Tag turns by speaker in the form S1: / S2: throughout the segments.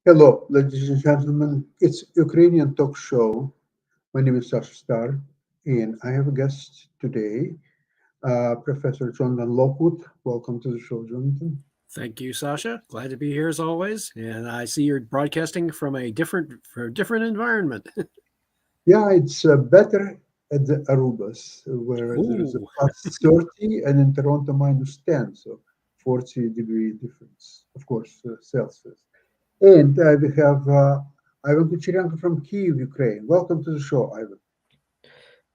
S1: Hello, ladies and gentlemen. It's Ukrainian talk show. My name is Sasha Star, and I have a guest today, Professor Jonathan Lockwood. Welcome to the show, Jonathan.
S2: Thank you, Sasha. Glad to be here as always. And I see you're broadcasting from a different environment.
S1: Yeah, it's better at the Arubas, where there is a
S2: Ooh.
S1: plus 30 and in Toronto minus 10, so 40-degree difference, of course, Celsius. And we have Ivan Kucherenko from Kyiv, Ukraine. Welcome to the show, Ivan.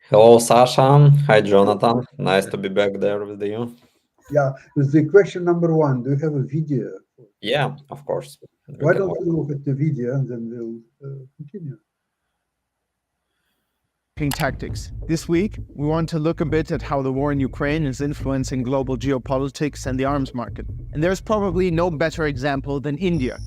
S3: Hello, Sasha. Hi, Jonathan. Nice to be back there with you.
S1: Yeah, the question number one, do you have a video?
S3: Yeah, of course.
S1: Why don't we look at the video and then we'll continue?
S4: Tactics. This week, we want to look a bit at how the war in Ukraine is influencing global geopolitics and the arms market. And there's probably no better example than India.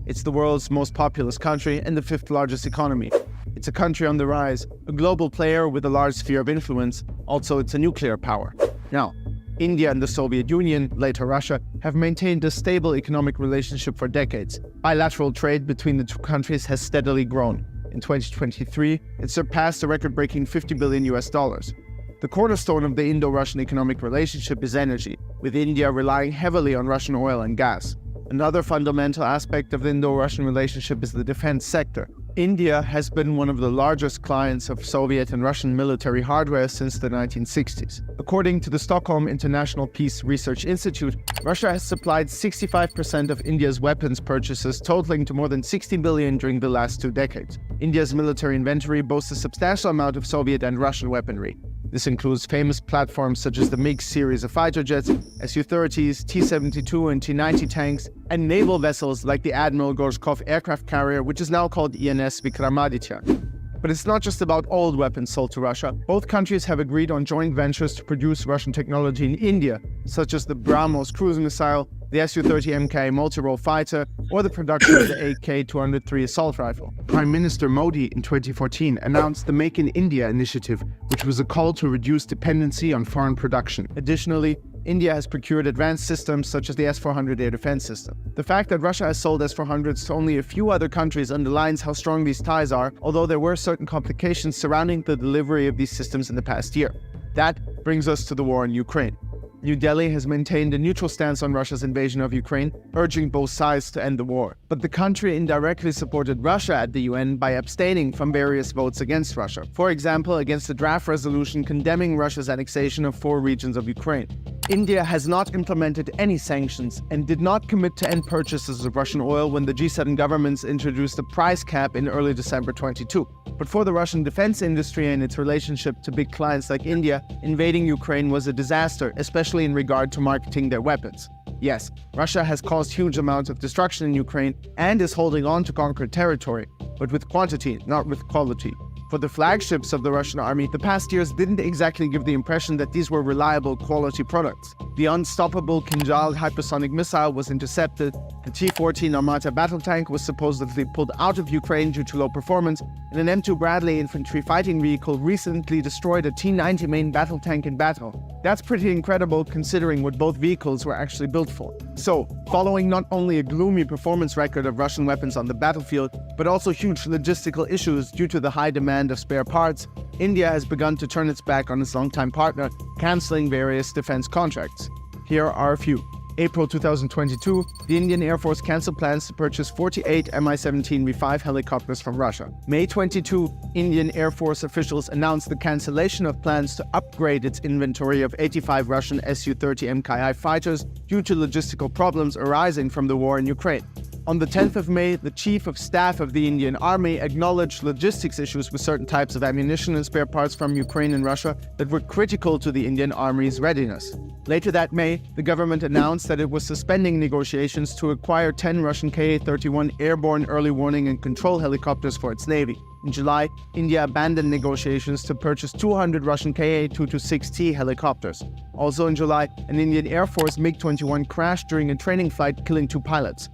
S4: It's the world's most populous country and the fifth largest economy. It's a country on the rise, a global player with a large sphere of influence. Also, it's a nuclear power. Now, India and the Soviet Union, later Russia, have maintained a stable economic relationship for decades. Bilateral trade between the two countries has steadily grown. In 2023, it surpassed a record-breaking $50 billion. The cornerstone of the Indo-Russian economic relationship is energy, with India relying heavily on Russian oil and gas. Another fundamental aspect of the Indo-Russian relationship is the defense sector. India has been one of the largest clients of Soviet and Russian military hardware since the 1960s. According to the Stockholm International Peace Research Institute, Russia has supplied 65% of India's weapons purchases, totaling to more than $60 billion during the last 2 decades. India's military inventory boasts a substantial amount of Soviet and Russian weaponry. This includes famous platforms such as the MiG series of fighter jets, Su-30s, T-72 and T-90 tanks, and naval vessels like the Admiral Gorshkov aircraft carrier, which is now called ENS Vikramaditya. But it's not just about old weapons sold to Russia. Both countries have agreed on joint ventures to produce Russian technology in India, such as the BrahMos cruise missile, the Su-30 MK multi-role fighter, or the production of the AK-203 assault rifle. Prime Minister Modi in 2014 announced the Make in India initiative, which was a call to reduce dependency on foreign production. Additionally, India has procured advanced systems such as the S-400 air defense system. The fact that Russia has sold S-400s to only a few other countries underlines how strong these ties are, although there were certain complications surrounding the delivery of these systems in the past year. That brings us to the war in Ukraine. New Delhi has maintained a neutral stance on Russia's invasion of Ukraine, urging both sides to end the war. But the country indirectly supported Russia at the UN by abstaining from various votes against Russia. For example, against a draft resolution condemning Russia's annexation of 4 regions of Ukraine. India has not implemented any sanctions and did not commit to end purchases of Russian oil when the G7 governments introduced a price cap in early December 22. But for the Russian defense industry and its relationship to big clients like India, invading Ukraine was a disaster, especially in regard to marketing their weapons. Yes, Russia has caused huge amounts of destruction in Ukraine and is holding on to conquered territory, but with quantity, not with quality. For the flagships of the Russian army, the past years didn't exactly give the impression that these were reliable quality products. The unstoppable Kinjal hypersonic missile was intercepted, the T-14 Armata battle tank was supposedly pulled out of Ukraine due to low performance, and an M2 Bradley infantry fighting vehicle recently destroyed a T-90 main battle tank in battle. That's pretty incredible considering what both vehicles were actually built for. So, following not only a gloomy performance record of Russian weapons on the battlefield, but also huge logistical issues due to the high demand of spare parts, India has begun to turn its back on its longtime partner, cancelling various defense contracts. Here are a few. April 2022, the Indian Air Force cancelled plans to purchase 48 Mi-17 V5 helicopters from Russia. May 22, Indian Air Force officials announced the cancellation of plans to upgrade its inventory of 85 Russian Su-30 MKI fighters due to logistical problems arising from the war in Ukraine. On the 10th of May, the Chief of Staff of the Indian Army acknowledged logistics issues with certain types of ammunition and spare parts from Ukraine and Russia that were critical to the Indian Army's readiness. Later that May, the government announced that it was suspending negotiations to acquire 10 Russian Ka-31 airborne early warning and control helicopters for its navy. In July, India abandoned negotiations to purchase 200 Russian Ka-226T helicopters. Also in July, an Indian Air Force MiG-21 crashed during a training flight, killing 2 pilots.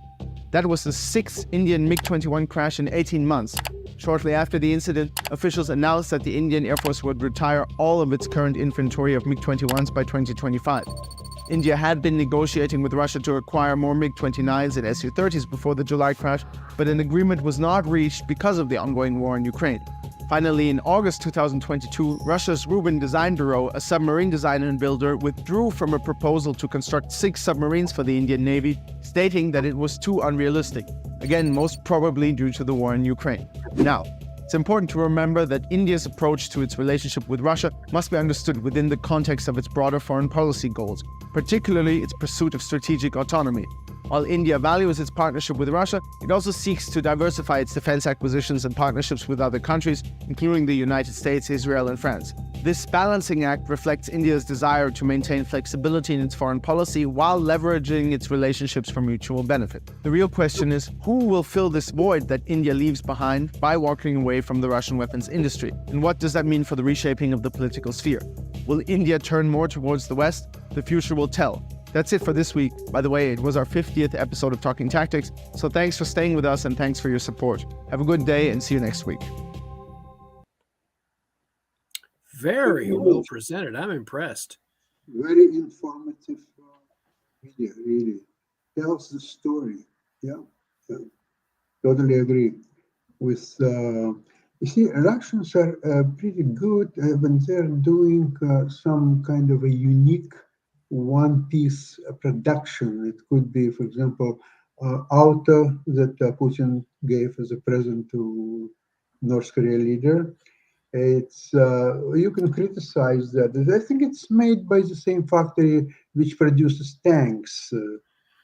S4: That was the 6th Indian MiG-21 crash in 18 months. Shortly after the incident, officials announced that the Indian Air Force would retire all of its current inventory of MiG-21s by 2025. India had been negotiating with Russia to acquire more MiG-29s and Su-30s before the July crash, but an agreement was not reached because of the ongoing war in Ukraine. Finally, in August 2022, Russia's Rubin Design Bureau, a submarine designer and builder, withdrew from a proposal to construct 6 submarines for the Indian Navy, stating that it was too unrealistic. Again, most probably due to the war in Ukraine. Now, it's important to remember that India's approach to its relationship with Russia must be understood within the context of its broader foreign policy goals, particularly its pursuit of strategic autonomy. While India values its partnership with Russia, it also seeks to diversify its defense acquisitions and partnerships with other countries, including the United States, Israel, and France. This balancing act reflects India's desire to maintain flexibility in its foreign policy while leveraging its relationships for mutual benefit. The real question is, who will fill this void that India leaves behind by walking away from the Russian weapons industry? And what does that mean for the reshaping of the political sphere? Will India turn more towards the West? The future will tell. That's it for this week. By the way, it was our 50th episode of Talking Tactics, so thanks for staying with us and thanks for your support. Have a good day and see you next week.
S2: Very well presented. I'm impressed.
S1: Very informative video, really. Tells the story. Yeah. Totally agree with, you see, Russians are pretty good when they're doing some kind of a unique one-piece production. It could be, for example, auto that Putin gave as a present to North Korea leader. It's you can criticize that. I think it's made by the same factory which produces tanks,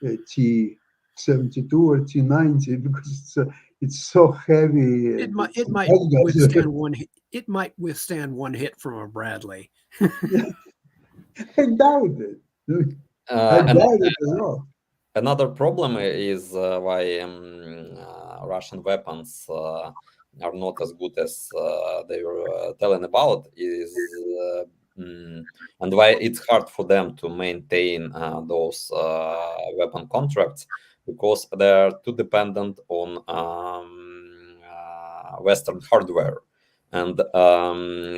S1: T-72 or T-90, because it's so heavy.
S2: It might withstand one. It might withstand one hit from a Bradley.
S1: I doubt it. I doubt it as well.
S3: Another problem is why Russian weapons are not as good as they were telling about is and why it's hard for them to maintain those weapon contracts, because they are too dependent on Western hardware. And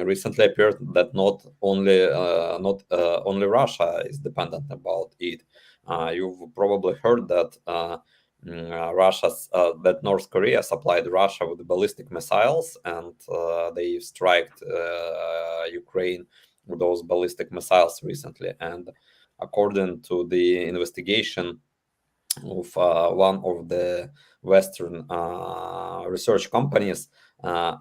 S3: recently appeared that not only Russia is dependent about it. You've probably heard that that North Korea supplied Russia with ballistic missiles, and they striked Ukraine with those ballistic missiles recently. And according to the investigation of one of the Western research companies,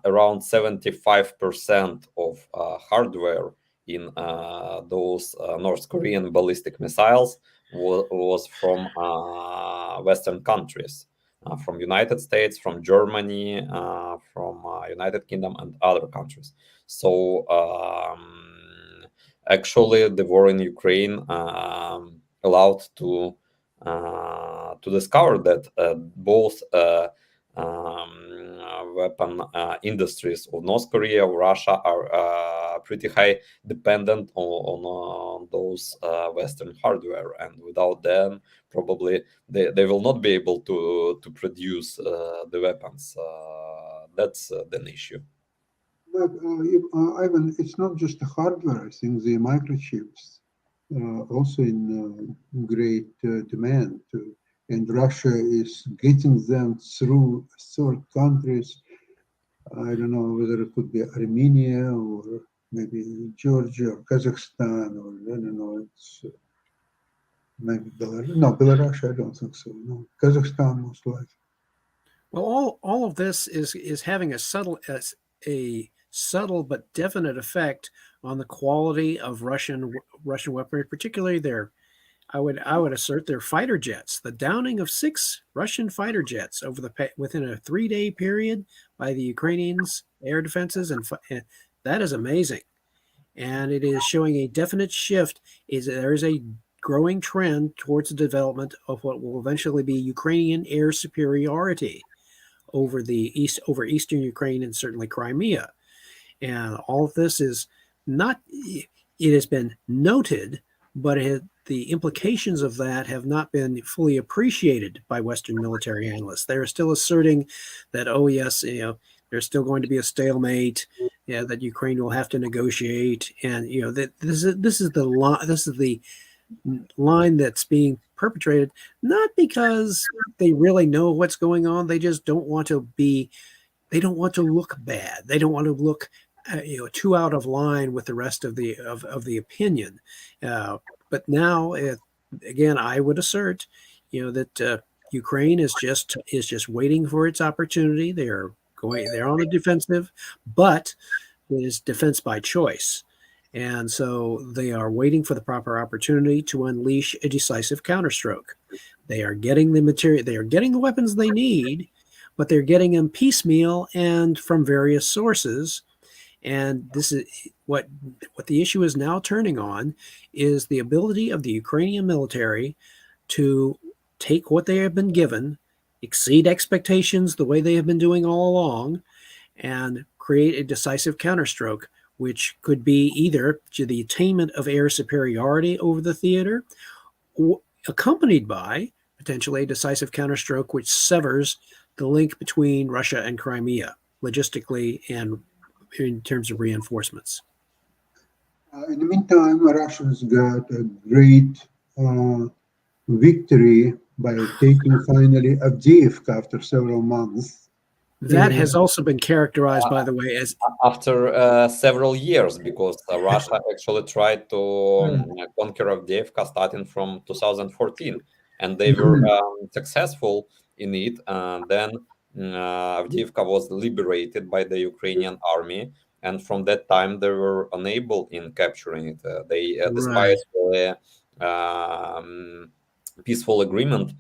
S3: around 75% of hardware in those North Korean ballistic missiles was from Western countries, from United States, from Germany, from United Kingdom, and other countries. So actually, the war in Ukraine allowed to discover that both weapon industries of North Korea or Russia are pretty high dependent on those Western hardware, and without them, probably they will not be able to produce the weapons. That's the issue.
S1: But Ivan, it's not just the hardware. I think the microchips also in great demand. And Russia is getting them through third countries. I don't know whether it could be Armenia or maybe Georgia or Kazakhstan, or I don't know. It's maybe Belarus. No, Belarus. I don't think so. No, Kazakhstan most likely.
S2: Well, all of this is having a subtle but definite effect on the quality of Russian weaponry, particularly their I would assert they're fighter jets. The downing of 6 Russian fighter jets within a 3-day period by the Ukrainians' air defenses, and that is amazing. And it is showing a definite shift. There is a growing trend towards the development of what will eventually be Ukrainian air superiority over eastern Ukraine and certainly Crimea. And all of this is not. It has been noted, but the implications of that have not been fully appreciated by Western military analysts. They are still asserting that, oh yes, there's still going to be a stalemate, that Ukraine will have to negotiate, and that this is the line that's being perpetrated, not because they really know what's going on. They just don't want to look bad. They don't want to look too out of line with the rest of the opinion. But now, again, I would assert, that Ukraine is just waiting for its opportunity. They're on the defensive, but it is defense by choice. And so they are waiting for the proper opportunity to unleash a decisive counterstroke. They are getting the material, they are getting the weapons they need, but they're getting them piecemeal and from various sources. And this is what the issue is now turning on, is the ability of the Ukrainian military to take what they have been given, exceed expectations the way they have been doing all along, and create a decisive counterstroke, which could be either to the attainment of air superiority over the theater, or accompanied by potentially a decisive counterstroke which severs the link between Russia and Crimea logistically and in terms of reinforcements.
S1: In the meantime, Russians got a great victory by taking finally Avdiivka after several months.
S2: That has also been characterized, by the way, as
S3: after several years, because Russia actually tried to conquer Avdiivka starting from 2014, and they were successful in it. Then Avdiivka was liberated by the Ukrainian army, and from that time they were unable in capturing it. Despite the peaceful agreement,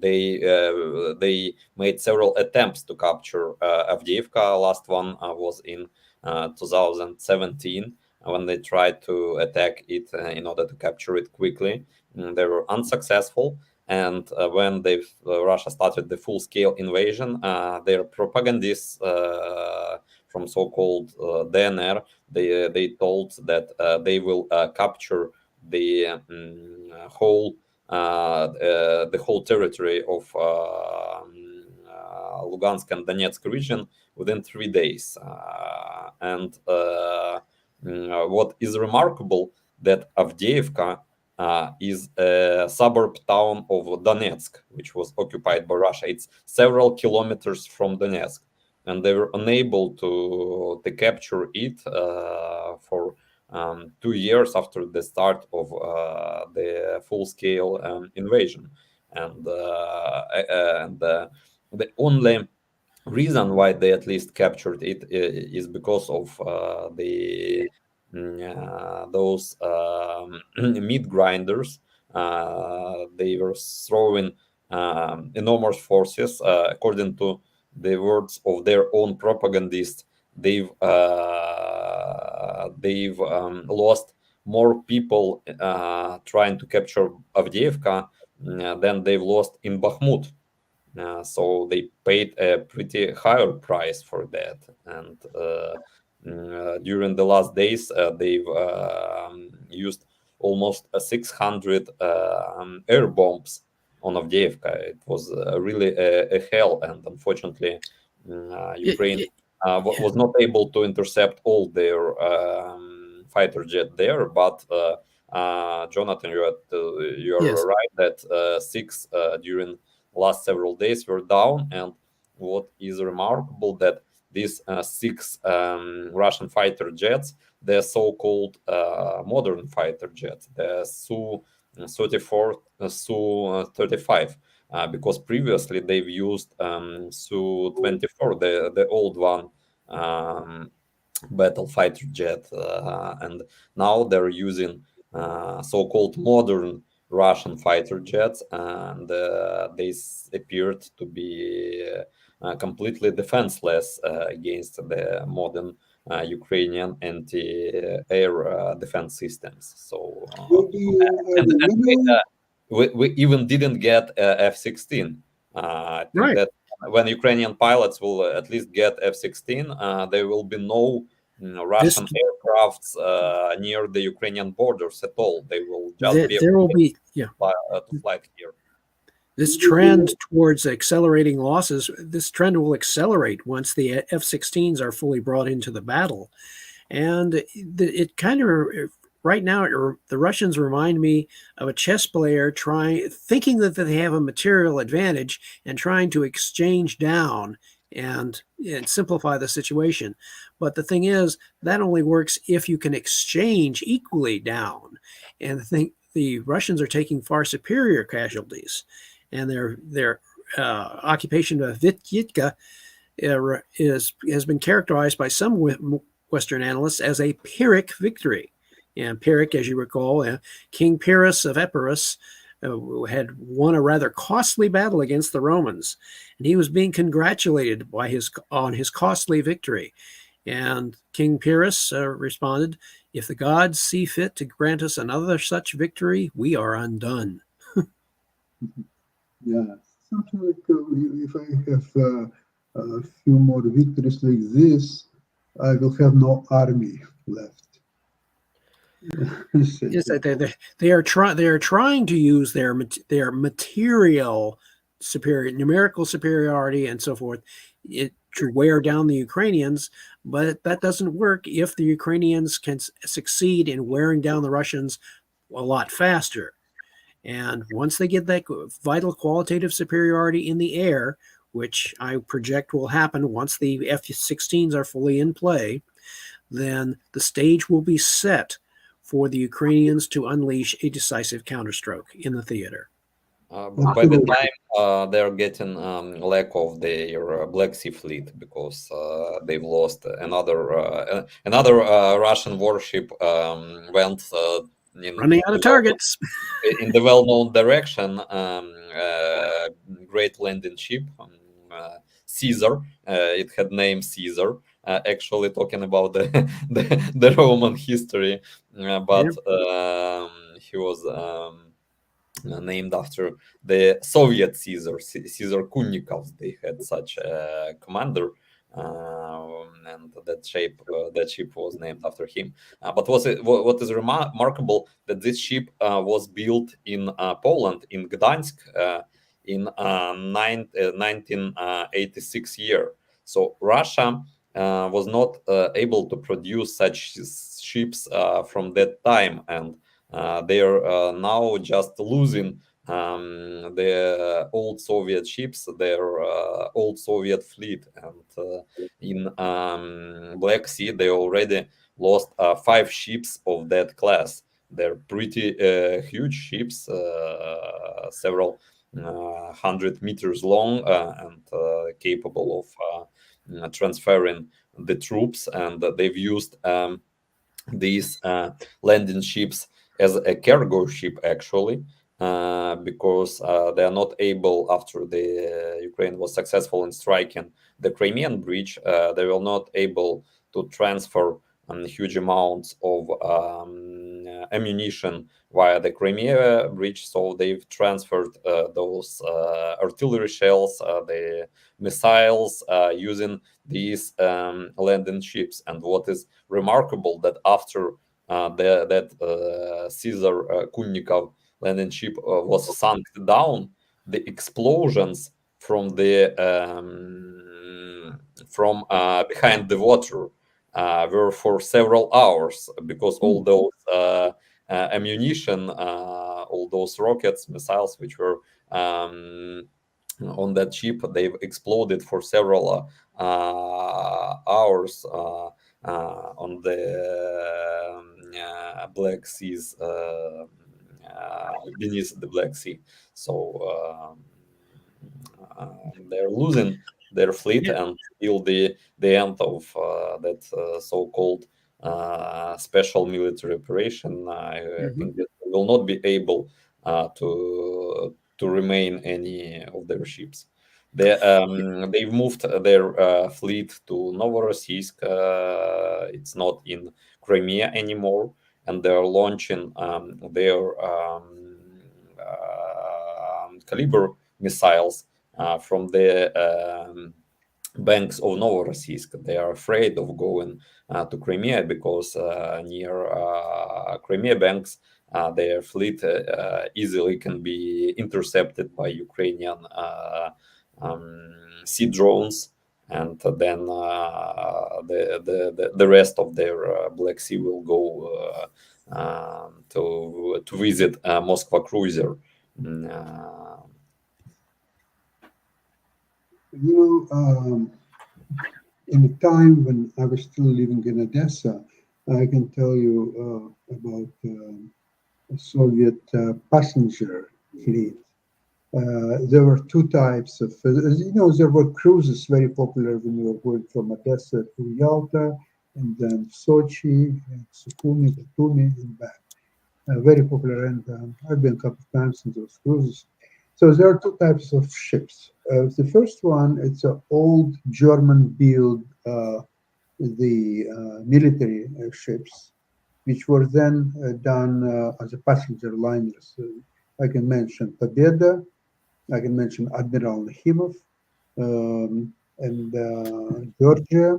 S3: they made several attempts to capture Avdiivka. Last one was in 2017 when they tried to attack it in order to capture it quickly. They were unsuccessful. And when Russia started the full-scale invasion, their propagandists from so-called DNR, they told that they will capture the whole territory of Lugansk and Donetsk region within 3 days. And what is remarkable, that Avdiivka is a suburb town of Donetsk, which was occupied by Russia. It's several kilometers from Donetsk, and they were unable to capture it for 2 years after the start of the full-scale invasion. And the only reason why they at least captured it is because of those meat grinders. They were throwing enormous forces. According to the words of their own propagandists, they've lost more people trying to capture Avdiivka than they've lost in Bakhmut. So they paid a pretty higher price for that. And during the last days, they've used almost 600 air bombs on Avdiivka. It was really a hell, and unfortunately, Ukraine was not able to intercept all their fighter jet there. But Jonathan, you are right that 6 during last several days were down. And what is remarkable, that these 6 Russian fighter jets, they're so-called modern fighter jets, the Su-34, Su-35, because previously they've used Su-24, the old one, battle fighter jet, and now they're using so-called modern Russian fighter jets, and these appeared to be completely defenseless against the modern Ukrainian anti-air defense systems. So,
S1: What do you
S3: and
S1: remember?
S3: we even didn't get F-16. I think
S2: Right.
S3: that when Ukrainian pilots will at least get F-16, there will be no Russian aircrafts near the Ukrainian borders at all. They will just be
S2: There will be
S3: to fly here.
S2: this trend towards accelerating losses. This trend will accelerate once the F-16s are fully brought into the battle, and it kind of right now the Russians remind me of a chess player thinking that they have a material advantage and trying to exchange down and simplify the situation. But the thing is, that only works if you can exchange equally down. And the Russians are taking far superior casualties, and their occupation of Vityivka has been characterized by some Western analysts as a Pyrrhic victory. And Pyrrhic, as you recall, King Pyrrhus of Epirus had won a rather costly battle against the Romans, and he was being congratulated on his costly victory. And King Pyrrhus responded, "If the gods see fit to grant us another such victory, we are undone."
S1: Yeah, something like if I have a few more victories like this, I will have no army left.
S2: Yes, they are trying to use their material numerical superiority and so forth to wear down the Ukrainians, but that doesn't work if the Ukrainians can succeed in wearing down the Russians a lot faster. And once they get that vital qualitative superiority in the air, which I project will happen once the F-16s are fully in play, then the stage will be set for the Ukrainians to unleash a decisive counterstroke in the theater.
S3: By the time they're getting lack of their Black Sea fleet, because they've lost another Russian warship went
S2: running out of targets
S3: in the well-known direction. Great landing ship, Caesar. It had name Caesar. Actually, talking about the Roman history, but he was named after the Soviet Caesar Kunnikov. They had such a commander, and that ship was named after him. But what is remarkable that this ship was built in Poland, in Gdańsk, in 1986 year. So Russia was not able to produce such ships from that time, and they are now just losing the old Soviet ships, their old Soviet fleet, and in Black Sea they already lost 5 ships of that class. They're pretty huge ships, several 100 meters long, and capable of transferring the troops, and they've used these landing ships as a cargo ship, actually, because they are not able, after the Ukraine was successful in striking the Crimean Bridge, they were not able to transfer huge amounts of ammunition via the Crimea Bridge, so they've transferred those artillery shells, the missiles, using these landing ships. And what is remarkable, that after that Caesar Kunnikov landing ship was sunk down, the explosions from behind the water were for several hours, because all those ammunition, all those rockets, missiles which were on that ship, they've exploded for several hours on the Black Seas, beneath the Black Sea. So they're losing their fleet until the end of that so-called special military operation. I think that they will not be able to remain any of their ships. They've moved their fleet to Novorossiysk. It's not in Crimea anymore, and they're launching their Caliber missiles from the banks of Novorossiysk. They are afraid of going to Crimea because near Crimea banks, their fleet easily can be intercepted by Ukrainian sea drones, and then the rest of their Black Sea will go to visit Moskva cruiser.
S1: In the time when I was still living in Odessa, I can tell you about a Soviet passenger fleet. There were two types of, there were cruises very popular when you were going from Odessa to Yalta, and then Sochi, and Sukhumi, Batumi, and back. Very popular, and I've been a couple of times in those cruises. So there are two types of ships. The first one, it's an old German build, the military ships, which were then done as a passenger liners. I can mention Pobeda, I can mention Admiral Nahimov, and Georgia,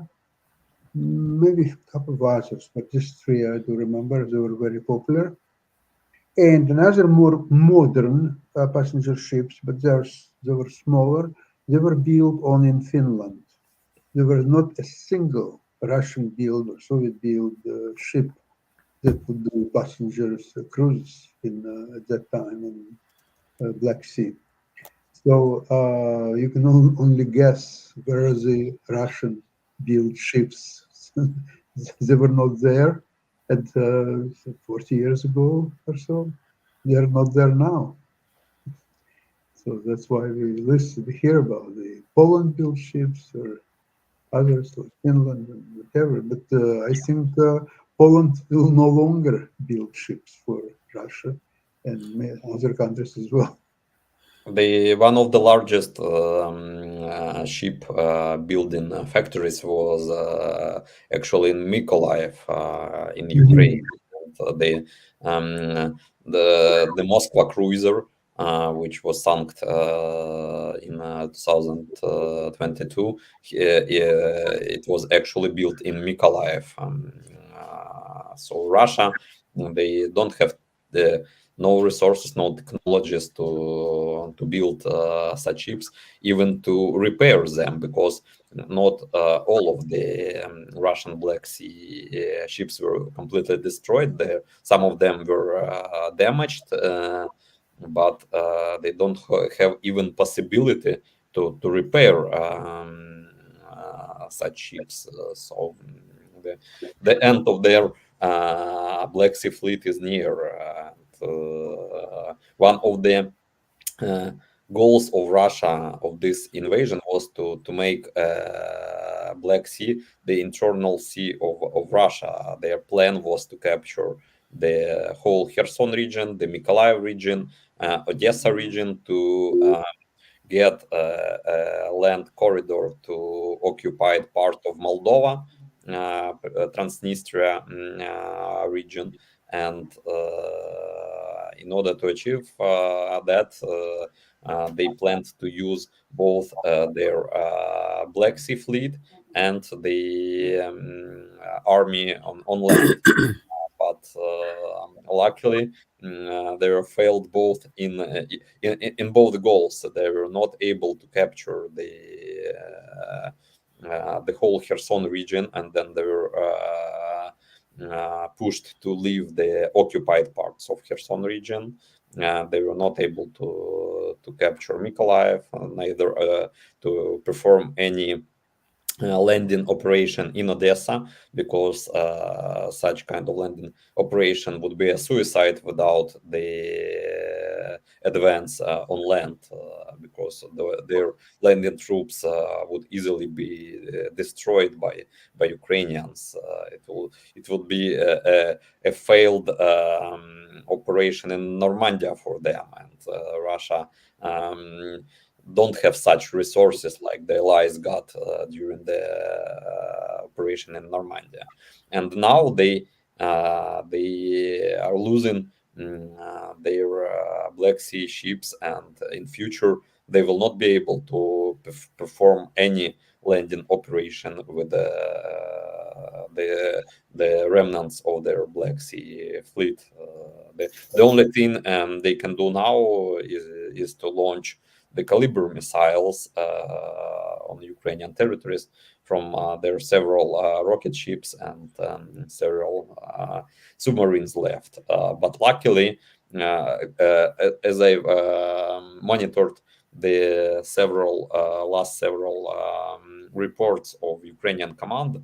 S1: maybe a couple of others, but just three I do remember. They were very popular. And another more modern passenger ships, but they were smaller. They were built only in Finland. There was not a single Russian-built or Soviet-built ship that would do passengers cruises at that time in Black Sea. So you can only guess where the Russian-built ships. They were not there at 40 years ago or so. They are not there now. So that's why we hear about the Poland-built ships or others like Finland and whatever. But I think Poland will no longer build ships for Russia and other countries as well.
S3: One of the largest ship building factories was actually in Mykolaiv in Ukraine. The Moskva cruiser, which was sunk in 2022, it was actually built in Mykolaiv. So Russia, they don't have no resources, no technologies to build such ships, even to repair them, because not all of the Russian Black Sea ships were completely destroyed. Some of them were damaged, but they don't have even possibility to repair such ships. So the end of their Black Sea fleet is near. One of the goals of Russia of this invasion was to make Black Sea the internal sea of Russia. Their plan was to capture the whole Kherson region, the Mykolaiv region, Odessa region, to get a land corridor to occupied part of Moldova, Transnistria region. And in order to achieve that, they planned to use both their Black Sea fleet and the army on land. But luckily, they were failed both in both goals. They were not able to capture the whole Kherson region, and then they were pushed to leave the occupied parts of Kherson region. They were not able to capture Mykolaiv, neither to perform any landing operation in Odessa, because such kind of landing operation would be a suicide without the advance on land because their landing troops would easily be destroyed by Ukrainians. It would be a failed operation in Normandia for them, and Russia don't have such resources like the allies got during the operation in Normandia, and now they are losing their Black Sea ships, and in future they will not be able to perform any landing operation with the remnants of their Black Sea fleet. The only thing they can do now is to launch the Kalibr missiles on Ukrainian territories from their several rocket ships and several submarines left. But luckily, as I've monitored the last several reports of Ukrainian command,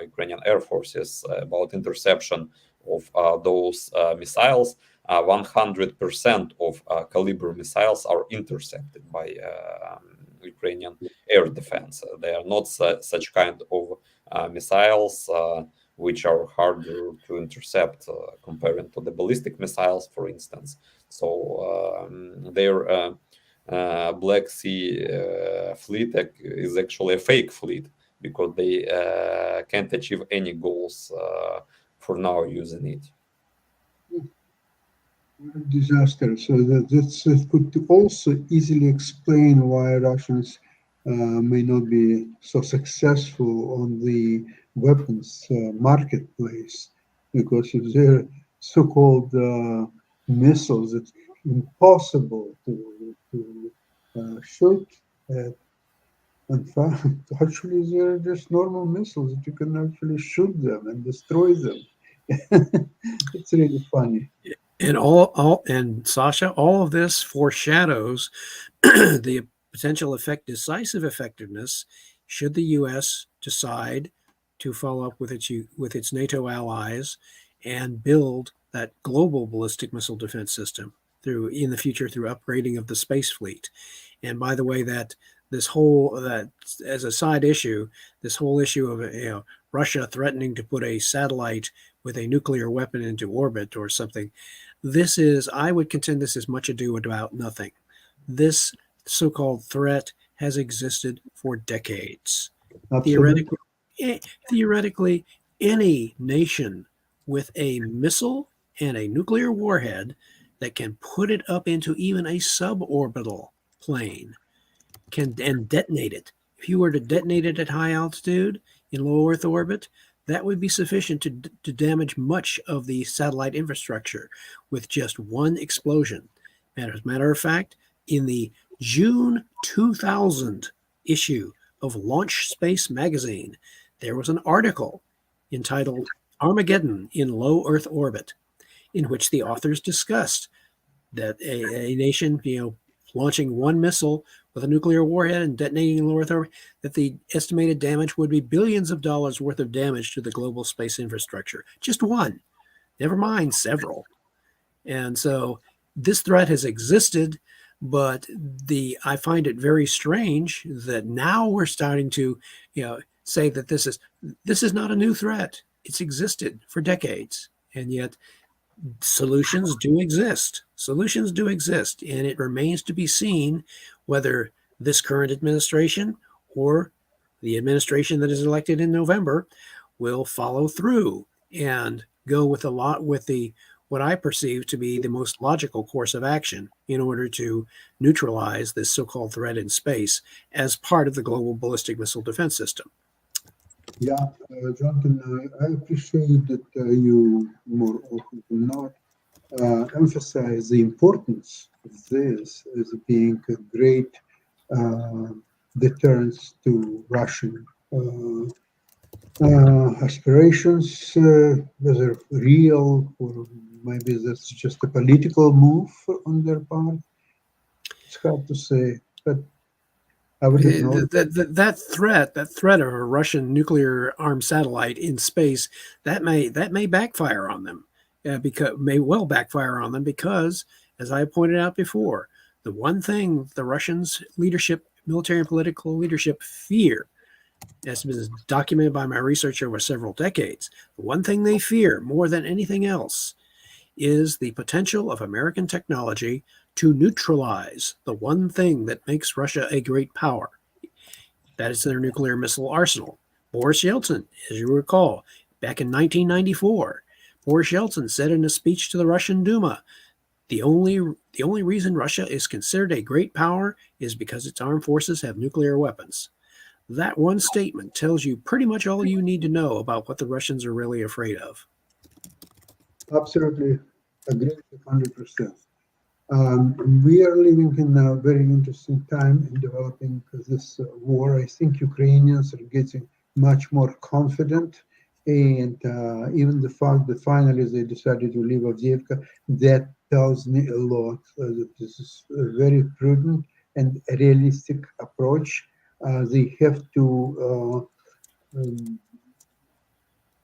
S3: Ukrainian Air Forces about interception of those missiles, 100% of Kalibr missiles are intercepted by Ukrainian air defense. They are not such kind of missiles which are harder to intercept comparing to the ballistic missiles, for instance. So their Black Sea fleet is actually a fake fleet because they can't achieve any goals for now using it.
S1: Disaster. So that could also easily explain why Russians may not be so successful on the weapons marketplace, because if they're so-called missiles, it's impossible to shoot at. In fact, actually, they're just normal missiles that you can actually shoot them and destroy them. It's really funny.
S2: And Sasha, all of this foreshadows the potential decisive effectiveness should the U.S. decide to follow up with its NATO allies and build that global ballistic missile defense system in the future through upgrading of the space fleet. And by the way, that as a side issue, this whole issue of Russia threatening to put a satellite with a nuclear weapon into orbit or something, I would contend this is much ado about nothing. This so-called threat has existed for decades. Theoretically, any nation with a missile and a nuclear warhead that can put it up into even a suborbital plane and detonate it. If you were to detonate it at high altitude in low Earth orbit, that would be sufficient to damage much of the satellite infrastructure with just one explosion. And as a matter of fact, in the June 2000 issue of Launch Space magazine, there was an article entitled Armageddon in Low Earth Orbit, in which the authors discussed that a nation, launching one missile with a nuclear warhead and detonating in low Earth orbit, that the estimated damage would be billions of dollars worth of damage to the global space infrastructure. Just one, never mind several. And so this threat has existed, but I find it very strange that now we're starting to, say that this is not a new threat. It's existed for decades, and yet solutions do exist. And it remains to be seen whether this current administration or the administration that is elected in November will follow through and go with what I perceive to be the most logical course of action in order to neutralize this so-called threat in space as part of the global ballistic missile defense system.
S1: Yeah, Jonathan, I appreciate that you more often than not emphasize the importance of this as being a great deterrence to Russian aspirations, whether real or maybe that's just a political move on their part. It's hard to say, but I would ignore
S2: that threat of a Russian nuclear armed satellite in space that may backfire on them, because as I pointed out before, the one thing the Russians' leadership, military and political leadership, fear, as has been documented by my research over several decades, the one thing they fear more than anything else is the potential of American technology to neutralize the one thing that makes Russia a great power. That is their nuclear missile arsenal. Boris Yeltsin, as you recall, back in 1994, Boris Yeltsin said in a speech to the Russian Duma, the only reason Russia is considered a great power is because its armed forces have nuclear weapons. That one statement tells you pretty much all you need to know about what the Russians are really afraid of.
S1: Absolutely agree with 100%. We are living in a very interesting time in developing this war. I think Ukrainians are getting much more confident, and even the fact that finally they decided to leave Avdiivka, that tells me a lot. That this is a very prudent and realistic approach. They have to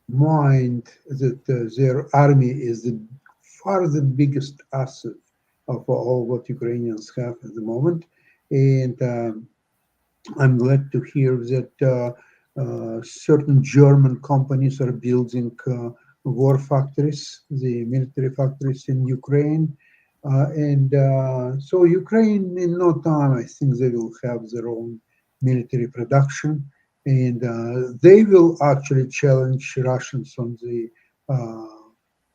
S1: mind that their army is far the biggest asset of all what Ukrainians have at the moment. And I'm glad to hear that certain German companies are building war factories, the military factories in Ukraine. So Ukraine, in no time, I think they will have their own military production. And they will actually challenge Russians on the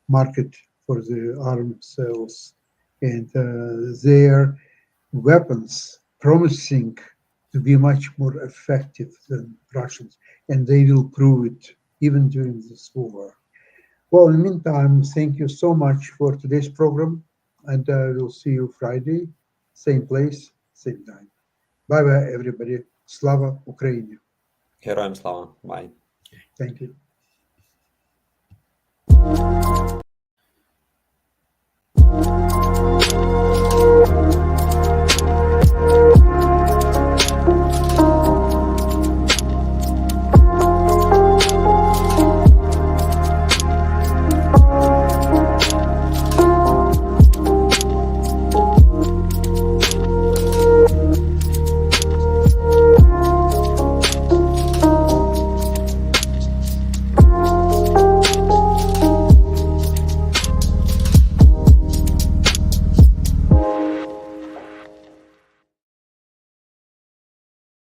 S1: market for the armed sales. And their weapons promising to be much more effective than Russians. And they will prove it even during this war. Well, in the meantime, thank you so much for today's program. And we'll see you Friday, same place, same time. Bye-bye, everybody. Slava Ukraini.
S3: Героям слава. Bye.
S1: Thank you.